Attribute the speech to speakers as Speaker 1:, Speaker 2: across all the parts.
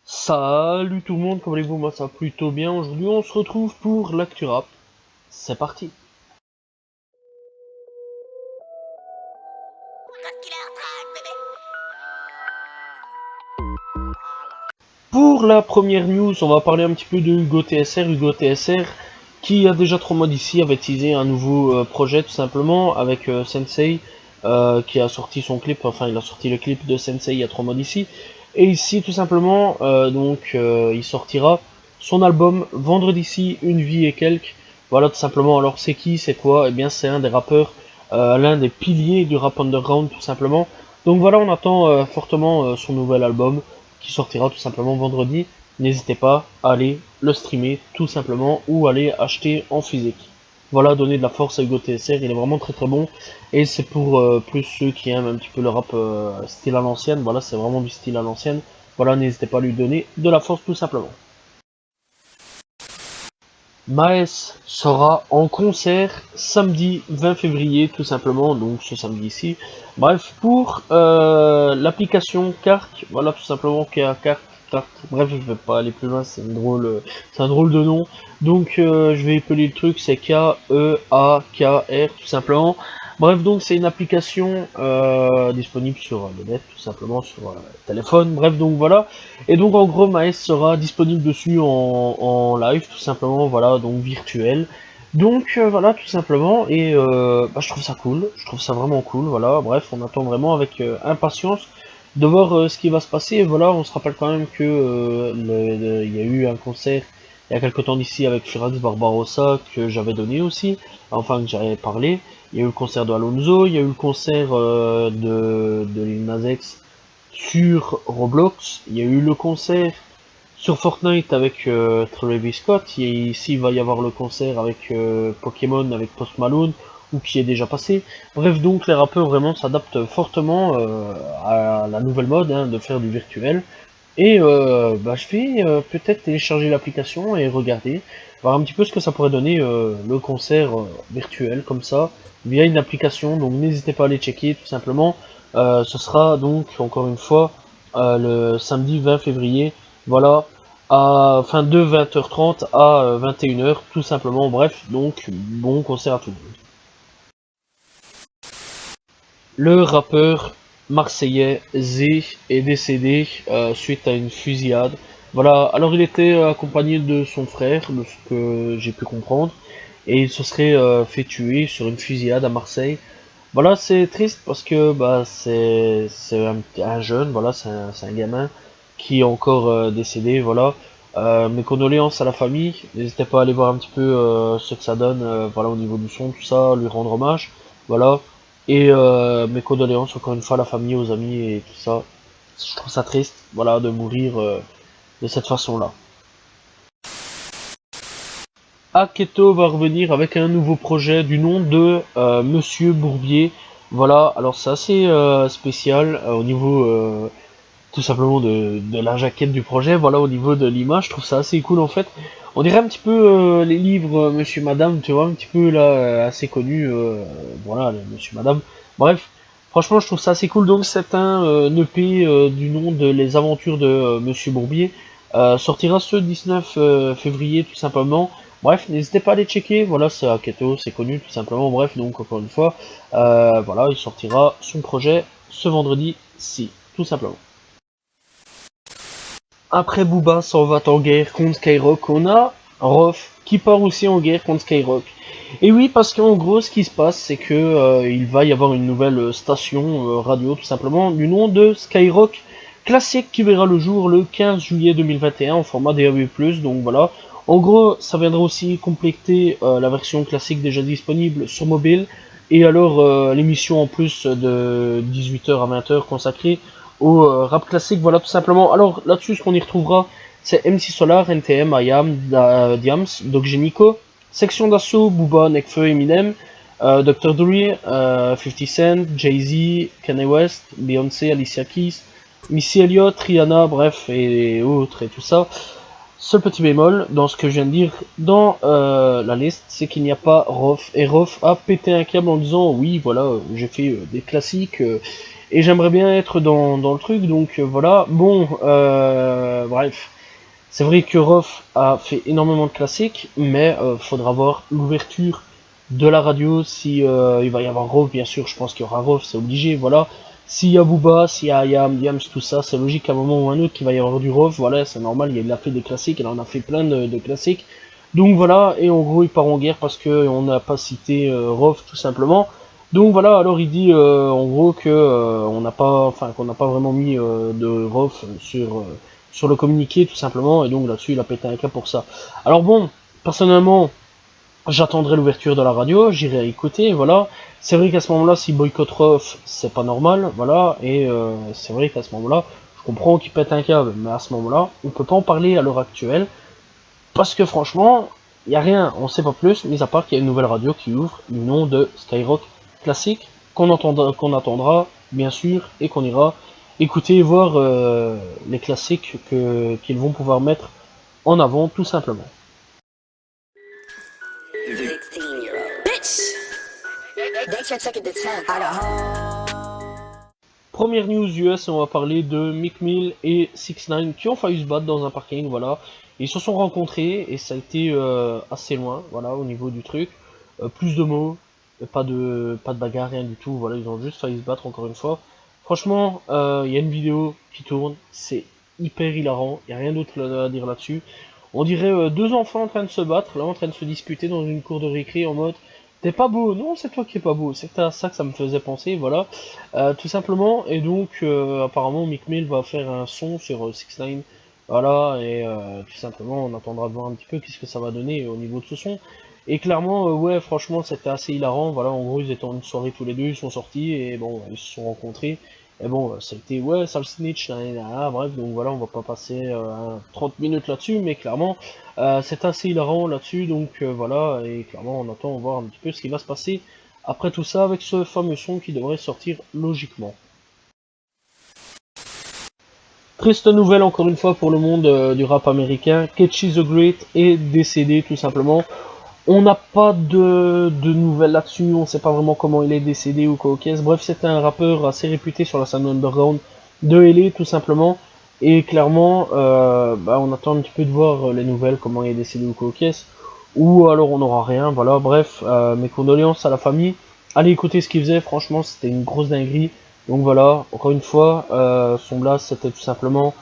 Speaker 1: Salut tout le monde, comment allez-vous? Moi ça va plutôt bien. Aujourd'hui on se retrouve pour l'actu rap. C'est parti. Pour la première news, on va parler un petit peu de Hugo TSR. Hugo TSR qui a déjà 3 mois d'ici avait teasé un nouveau projet tout simplement avec Sensei qui a sorti son clip, enfin il a sorti le clip de Sensei il y a 3 mois d'ici. Et ici tout simplement il sortira son album vendredi-ci, une vie et quelques. Voilà tout simplement. Alors c'est qui, c'est quoi? Eh bien c'est un des rappeurs, l'un des piliers du rap underground tout simplement. Donc voilà, on attend fortement son nouvel album qui sortira tout simplement vendredi. N'hésitez pas à aller le streamer tout simplement ou aller acheter en physique. Voilà, donner de la force à Hugo TSR, il est vraiment très très bon. Et c'est pour plus ceux qui aiment un petit peu le rap style à l'ancienne. Voilà, c'est vraiment du style à l'ancienne. Voilà, n'hésitez pas à lui donner de la force tout simplement. Maes sera en concert samedi 20 février tout simplement, donc ce samedi-ci. Bref, pour l'application Kark, voilà tout simplement Kark. Bref, je vais pas aller plus loin, c'est un drôle de nom. Donc je vais épeler le truc, c'est K-E-A-K-R tout simplement. Bref, donc c'est une application disponible sur le net, tout simplement sur téléphone. Bref, donc voilà. Et donc en gros, Maes sera disponible dessus en live, tout simplement. Voilà, donc virtuel. Donc voilà, tout simplement. Et je trouve ça cool. Je trouve ça vraiment cool. Voilà. Bref, on attend vraiment avec impatience de voir ce qui va se passer. Et voilà, on se rappelle quand même que il y a eu un concert il y a quelques temps d'ici avec Firax Barbarossa que j'avais donné aussi, enfin que j'avais parlé. Il y a eu le concert de Alonso, il y a eu le concert de Lil Nas X sur Roblox, il y a eu le concert sur Fortnite avec Travis Scott, ici il va y avoir le concert avec Pokémon, avec Post Malone, ou qui est déjà passé. Bref, donc les rappeurs vraiment s'adaptent fortement à la nouvelle mode de faire du virtuel. Et je vais peut-être télécharger l'application et regarder, voir un petit peu ce que ça pourrait donner le concert virtuel comme ça, via une application. Donc n'hésitez pas à aller checker tout simplement. Ce sera donc encore une fois le samedi 20 février, voilà, de 20h30 à 21h tout simplement. Bref, donc bon concert à tout le monde. Le rappeur marseillais Zé est décédé suite à une fusillade. Voilà, alors il était accompagné de son frère, de ce que j'ai pu comprendre, et il se serait fait tuer sur une fusillade à Marseille. Voilà, c'est triste parce que c'est un jeune, voilà, c'est un gamin qui est encore décédé, voilà. Mes condoléances à la famille, n'hésitez pas à aller voir un petit peu ce que ça donne, voilà, au niveau du son, tout ça, lui rendre hommage, voilà. Et mes condoléances encore une fois à la famille, aux amis et tout ça. Je trouve ça triste, voilà, de mourir de cette façon-là. Aketo va revenir avec un nouveau projet du nom de Monsieur Bourbier. Voilà, alors c'est assez spécial au niveau tout simplement de la jaquette du projet. Voilà, au niveau de l'image, je trouve ça assez cool en fait. On dirait un petit peu les livres Monsieur Madame, tu vois, un petit peu là assez connu. Voilà, Monsieur Madame. Bref, franchement, je trouve ça assez cool. Donc c'est un EP du nom de Les Aventures de Monsieur Bourbier. Sortira ce 19 février tout simplement. Bref, n'hésitez pas à aller checker. Voilà, c'est Aketo, c'est connu tout simplement. Bref, donc encore une fois, voilà, il sortira son projet ce vendredi-ci, tout simplement. Après Booba s'en va en guerre contre Skyrock, on a Rof qui part aussi en guerre contre Skyrock. Et oui, parce qu'en gros, ce qui se passe, c'est que il va y avoir une nouvelle station radio, tout simplement, du nom de Skyrock Classique qui verra le jour le 15 juillet 2021 en format DAB+. Donc voilà. En gros, ça viendra aussi compléter la version classique déjà disponible sur mobile. Et alors, l'émission en plus de 18h à 20h consacrée au rap classique, voilà tout simplement. Alors là-dessus, ce qu'on y retrouvera, c'est MC Solar, NTM, IAM, Diams, Doc Génico, Section d'Assaut, Booba, Nekfeu, Eminem, Dr. Dre, 50 Cent, Jay-Z, Kanye West, Beyoncé, Alicia Keys, Missy Elliott, Rihanna, bref, et autres, et tout ça. Seul petit bémol dans ce que je viens de dire dans la liste, c'est qu'il n'y a pas Rof. Et Rof a pété un câble en disant oui, voilà, j'ai fait des classiques et j'aimerais bien être dans le truc, donc voilà. Bon, bref. C'est vrai que Rof a fait énormément de classiques, mais faudra voir l'ouverture de la radio. Si il va y avoir Rof, bien sûr, je pense qu'il y aura Rof, c'est obligé, voilà. S'il y a Booba, s'il y a Yam, Yams, tout ça, c'est logique qu'à un moment ou un autre qu'il va y avoir du Rof, voilà, c'est normal, il a fait des classiques, il en a fait plein de classiques. Donc voilà, et en gros il part en guerre parce que on n'a pas cité Rof tout simplement. Donc voilà, alors il dit en gros que on n'a pas, enfin qu'on n'a pas vraiment mis de Rof sur le communiqué tout simplement, et donc là-dessus il a pété un câble pour ça. Alors bon, personnellement, j'attendrai l'ouverture de la radio, j'irai écouter, voilà. C'est vrai qu'à ce moment-là, si boycott Rof, c'est pas normal, voilà, et c'est vrai qu'à ce moment-là, je comprends qu'il pète un câble, mais à ce moment-là, on peut pas en parler à l'heure actuelle, parce que franchement, il y a rien, on sait pas plus, mis à part qu'il y a une nouvelle radio qui ouvre du nom de Skyrock Classique, qu'on attendra, bien sûr, et qu'on ira écouter et voir les classiques qu'ils vont pouvoir mettre en avant, tout simplement. Première news US, on va parler de Meek Mill et 6ix9ine qui ont failli se battre dans un parking, voilà. Ils se sont rencontrés et ça a été assez loin, voilà, au niveau du truc. Plus de mots, pas de bagarre, rien du tout, voilà, ils ont juste failli se battre encore une fois. Franchement, il y a une vidéo qui tourne, c'est hyper hilarant, il n'y a rien d'autre à dire là-dessus. On dirait deux enfants en train de se battre, là en train de se disputer dans une cour de récré en mode t'es pas beau, non c'est toi qui es pas beau, c'est à ça que ça me faisait penser, voilà. Tout simplement, et donc apparemment Meek Mill va faire un son sur 6ix9ine, voilà, et tout simplement on attendra de voir un petit peu qu'est-ce que ça va donner au niveau de ce son. Et clairement, ouais, franchement c'était assez hilarant, voilà, en gros ils étaient en une soirée tous les deux, ils sont sortis, et bon, ils se sont rencontrés, et bon, c'était, ouais, sale snitch, là, là, là, bref, donc voilà, on va pas passer 30 minutes là-dessus, mais clairement, c'est assez hilarant là-dessus, donc voilà, et clairement on attend voir un petit peu ce qui va se passer après tout ça avec ce fameux son qui devrait sortir logiquement. Triste nouvelle encore une fois pour le monde du rap américain, Ketchy the Great est décédé tout simplement. On n'a pas de nouvelles là-dessus, on sait pas vraiment comment il est décédé ou quoi au caisse. Bref, c'était un rappeur assez réputé sur la scène underground de LA tout simplement. Et clairement, on attend un petit peu de voir les nouvelles, comment il est décédé ou quoi au caisse. Ou alors on n'aura rien, voilà, bref, mes condoléances à la famille. Allez écouter ce qu'il faisait, franchement c'était une grosse dinguerie. Donc voilà, encore une fois, son blast c'était tout simplement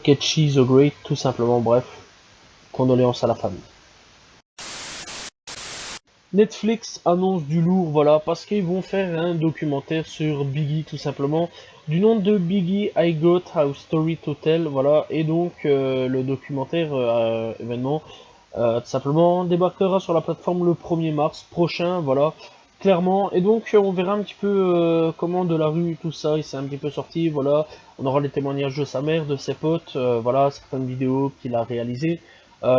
Speaker 1: Ketchy the Great, tout simplement, bref, condoléances à la famille. Netflix annonce du lourd, voilà, parce qu'ils vont faire un documentaire sur Biggie, tout simplement, du nom de Biggie I Got How Story to Tell, voilà, et donc le documentaire événement, tout simplement, débarquera sur la plateforme le 1er mars prochain, voilà, clairement, et donc on verra un petit peu comment de la rue, tout ça, il s'est un petit peu sorti, voilà, on aura les témoignages de sa mère, de ses potes, voilà, certaines vidéos qu'il a réalisées.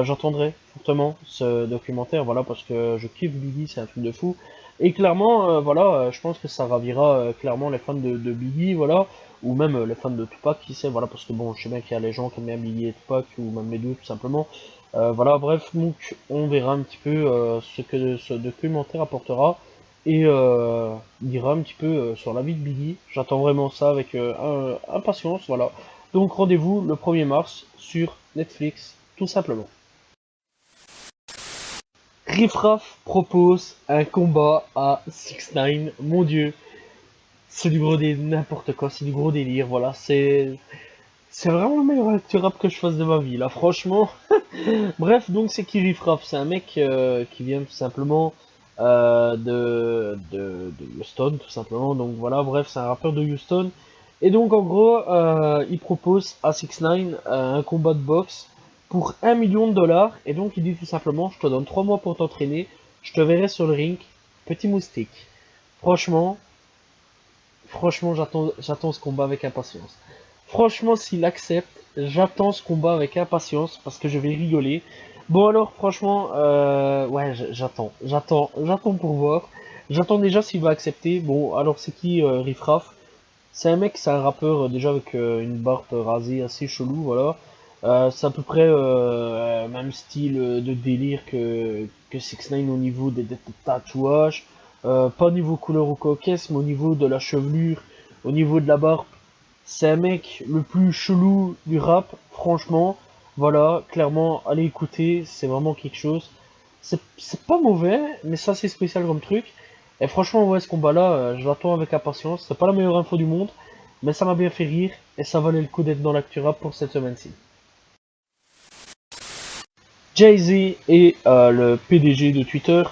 Speaker 1: J'entendrai fortement ce documentaire, voilà, parce que je kiffe Biggie, c'est un truc de fou. Et clairement, voilà, je pense que ça ravira clairement les fans de Biggie, voilà, ou même les fans de Tupac, qui sait, voilà, parce que bon, je sais bien qu'il y a les gens qui aiment bien Biggie et Tupac, ou même les deux, tout simplement. Voilà, bref, donc on verra un petit peu ce que ce documentaire apportera, et dira un petit peu sur la vie de Biggie. J'attends vraiment ça avec impatience, voilà. Donc rendez-vous le 1er mars sur Netflix, tout simplement. Riff Raff propose un combat à 6ix9ine, mon dieu, c'est du gros délire, n'importe quoi, c'est du gros délire, voilà, c'est vraiment le meilleur acteur rap que je fasse de ma vie, là, franchement. Bref, donc c'est qui Riff Raff? C'est un mec qui vient tout simplement de Houston, tout simplement, donc voilà, bref, c'est un rappeur de Houston. Et donc en gros, il propose à 6ix9ine un combat de boxe pour 1 million de dollars, et donc il dit tout simplement, je te donne 3 mois pour t'entraîner, je te verrai sur le ring, petit moustique. Franchement, franchement, j'attends ce combat avec impatience. Franchement, s'il accepte, j'attends ce combat avec impatience parce que je vais rigoler. Bon alors, franchement, ouais, j'attends pour voir. J'attends déjà s'il va accepter. Bon, alors c'est qui Riff Raff? C'est un mec, c'est un rappeur déjà avec une barbe rasée assez chelou, voilà. C'est à peu près même style de délire que 6ix9ine au niveau des tatouages. Pas au niveau couleur ou coquesse, mais au niveau de la chevelure, au niveau de la barbe. C'est un mec le plus chelou du rap, franchement. Voilà, clairement, allez écouter, c'est vraiment quelque chose. C'est pas mauvais, mais ça c'est spécial comme truc. Et franchement, ouais, ce combat-là, je l'attends avec impatience. C'est pas la meilleure info du monde, mais ça m'a bien fait rire et ça valait le coup d'être dans l'actu rap pour cette semaine-ci. Jay-Z et le PDG de Twitter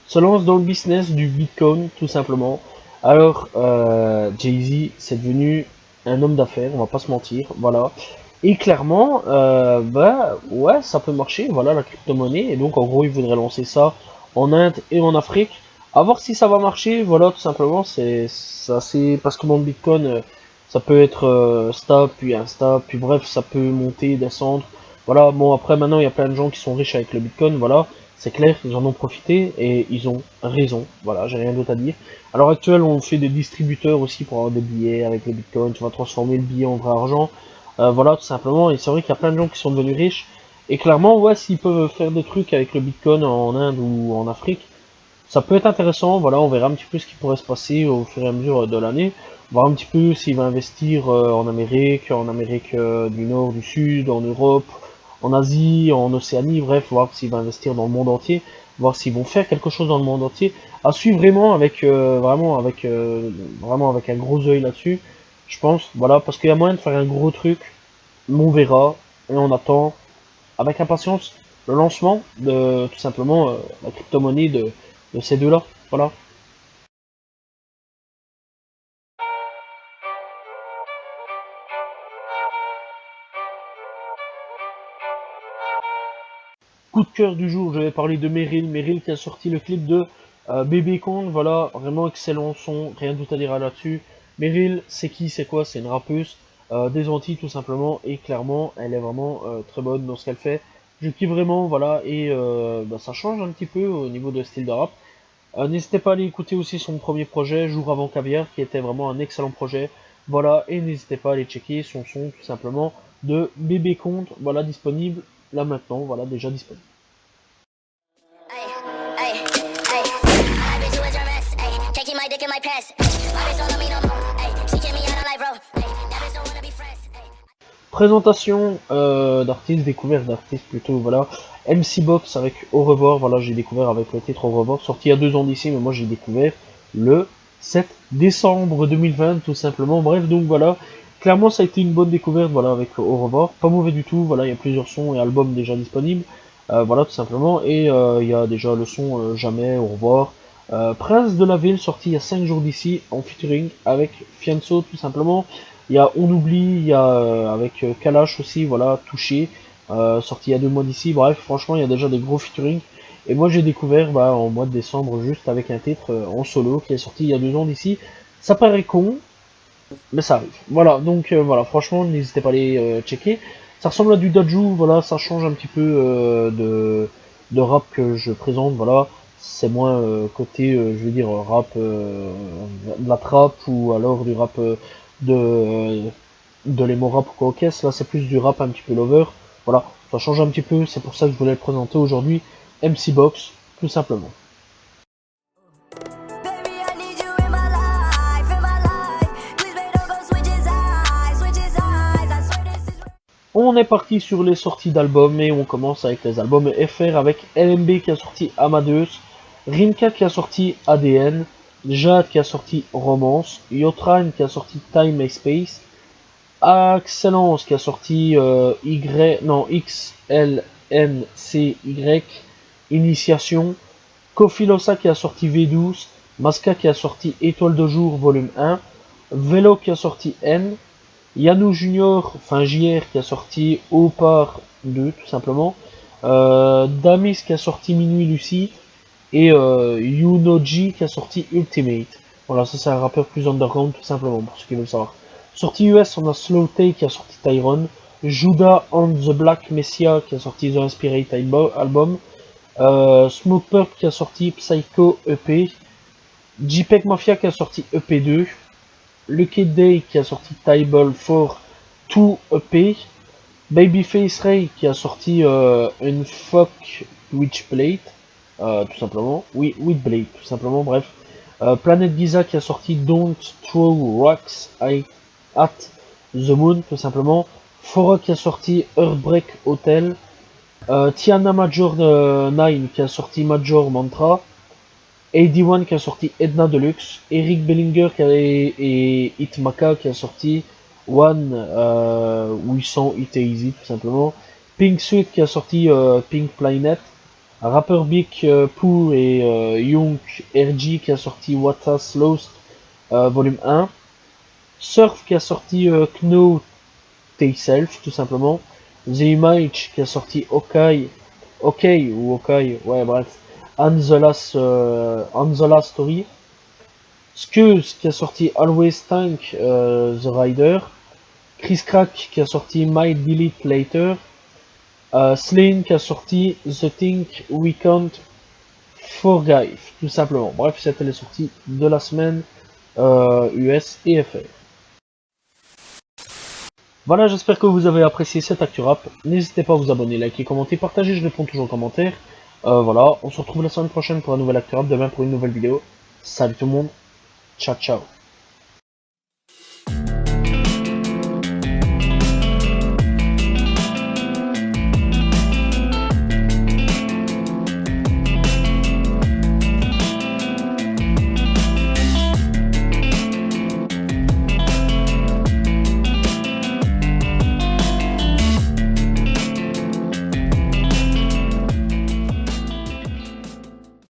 Speaker 1: se lancent dans le business du Bitcoin, tout simplement. Alors, Jay-Z, c'est devenu un homme d'affaires, on va pas se mentir, voilà. Et clairement, bah ouais, ça peut marcher, voilà la crypto-monnaie. Et donc, en gros, il voudrait lancer ça en Inde et en Afrique. À voir si ça va marcher, voilà, tout simplement. C'est assez parce que dans le Bitcoin, ça peut être stable, puis instable, puis bref, ça peut monter, descendre. Voilà, bon après maintenant il y a plein de gens qui sont riches avec le Bitcoin, voilà, c'est clair, ils en ont profité et ils ont raison, voilà, j'ai rien d'autre à dire. À l'heure actuelle, on fait des distributeurs aussi pour avoir des billets avec le Bitcoin, tu vas transformer le billet en vrai argent, voilà, tout simplement, et c'est vrai qu'il y a plein de gens qui sont devenus riches, et clairement, ouais, s'ils peuvent faire des trucs avec le Bitcoin en Inde ou en Afrique, ça peut être intéressant, voilà, on verra un petit peu ce qui pourrait se passer au fur et à mesure de l'année, voir un petit peu s'il va investir en Amérique du Nord, du Sud, en Europe, en Asie, en Océanie, bref, voir s'il va investir dans le monde entier, voir s'ils vont faire quelque chose dans le monde entier, à suivre vraiment avec vraiment avec un gros œil là-dessus, je pense, voilà, parce qu'il y a moyen de faire un gros truc, on verra, et on attend avec impatience le lancement de tout simplement la crypto-monnaie de ces deux-là. Voilà. Coup de cœur du jour, je vais parler de Meryl. Meryl qui a sorti le clip de Bébé Conde. Voilà, vraiment excellent son, rien d'autre à dire là-dessus. Meryl, c'est qui, c'est quoi? C'est une rappeuse des Antilles tout simplement. Et clairement, elle est vraiment très bonne dans ce qu'elle fait. Je kiffe vraiment, voilà, et bah, ça change un petit peu au niveau de style de rap. N'hésitez pas à aller écouter aussi son premier projet, Jour avant Caviar, qui était vraiment un excellent projet. Voilà, et n'hésitez pas à aller checker son son tout simplement de Bébé Conte, voilà, disponible là maintenant, voilà, déjà disponible. Présentation d'artistes, découverte d'artistes plutôt, voilà. MC Box avec Au revoir, voilà, j'ai découvert avec le titre Au revoir, sorti il y a 2 ans d'ici, mais moi j'ai découvert le 7 décembre 2020, tout simplement. Bref, donc voilà, clairement ça a été une bonne découverte, voilà, avec Au revoir, pas mauvais du tout, voilà, il y a plusieurs sons et albums déjà disponibles, voilà, tout simplement, et il y a déjà le son Jamais, Au revoir. Prince de la Ville, sorti il y a 5 jours d'ici, en featuring avec Fianso, tout simplement. Il y a On Oublie, il y a avec Kalash aussi, voilà, Touché, sorti il y a 2 mois d'ici. Bref, franchement, il y a déjà des gros featuring. Et moi, j'ai découvert bah, en mois de décembre juste avec un titre en solo qui est sorti il y a 2 ans d'ici. Ça paraît con, mais ça arrive. Voilà, donc voilà, franchement, n'hésitez pas à aller checker. Ça ressemble à du Dajou, voilà, ça change un petit peu de rap que je présente, voilà. C'est moins côté, je veux dire, rap de la trap ou alors du rap de, de l'emo rap ou quoi caisse. Là, c'est plus du rap un petit peu lover. Voilà, ça change un petit peu, c'est pour ça que je voulais le présenter aujourd'hui. MC Box, tout simplement. On est parti sur les sorties d'albums et on commence avec les albums FR avec LMB qui a sorti Amadeus, Rimka qui a sorti ADN, Jade qui a sorti Romance, Yotran qui a sorti Time and Space, Excellence qui a sorti XLNCY, Initiation, Kofilosa qui a sorti V12, Masca qui a sorti Étoile de jour volume 1, Velo qui a sorti N, Yanou Junior, enfin JR qui a sorti Au par 2 tout simplement, Damis qui a sorti Minuit Lucie et Yunoji qui a sorti Ultimate. Voilà, ça c'est un rappeur plus underground tout simplement pour ceux qui veulent savoir. Sortie US, on a Slow Tay qui a sorti Tyrone, Judah and the Black Messiah qui a sorti The Inspirate Album, Smoke Purp qui a sorti Psycho EP, JPEG Mafia qui a sorti EP2, Lucky Day qui a sorti Table for 2 EP, Babyface Ray qui a sorti une Fuck Witchblade, tout simplement. Oui, Witchblade, tout simplement, bref. Planet Giza qui a sorti Don't Throw Rocks at the Moon, tout simplement. Fora qui a sorti Earthbreak Hotel. Tiana Major 9 qui a sorti Major Mantra. AD1 qui a sorti Edna Deluxe. Eric Bellinger et Hitmaka qui a sorti One 800 It Easy, tout simplement. Pink Sweet qui a sorti Pink Planet. Rapper Big Pooh et Young RG qui a sorti What Has Lost volume 1. Surf qui a sorti Know Thyself, tout simplement. The Image qui a sorti Okai, ouais, bref. Anzola Story. Skuz qui a sorti Always Tank The Rider. Chris Crack qui a sorti My Delete Later. Slane qui a sorti The Thing We Can't Forgive, tout simplement. Bref, c'était les sorties de la semaine US et FR. Voilà, j'espère que vous avez apprécié cette Actu Rap. N'hésitez pas à vous abonner, liker, commenter, partager, je réponds toujours aux commentaires. Voilà, on se retrouve la semaine prochaine pour un nouvel Actu Rap, demain pour une nouvelle vidéo. Salut tout le monde, ciao ciao.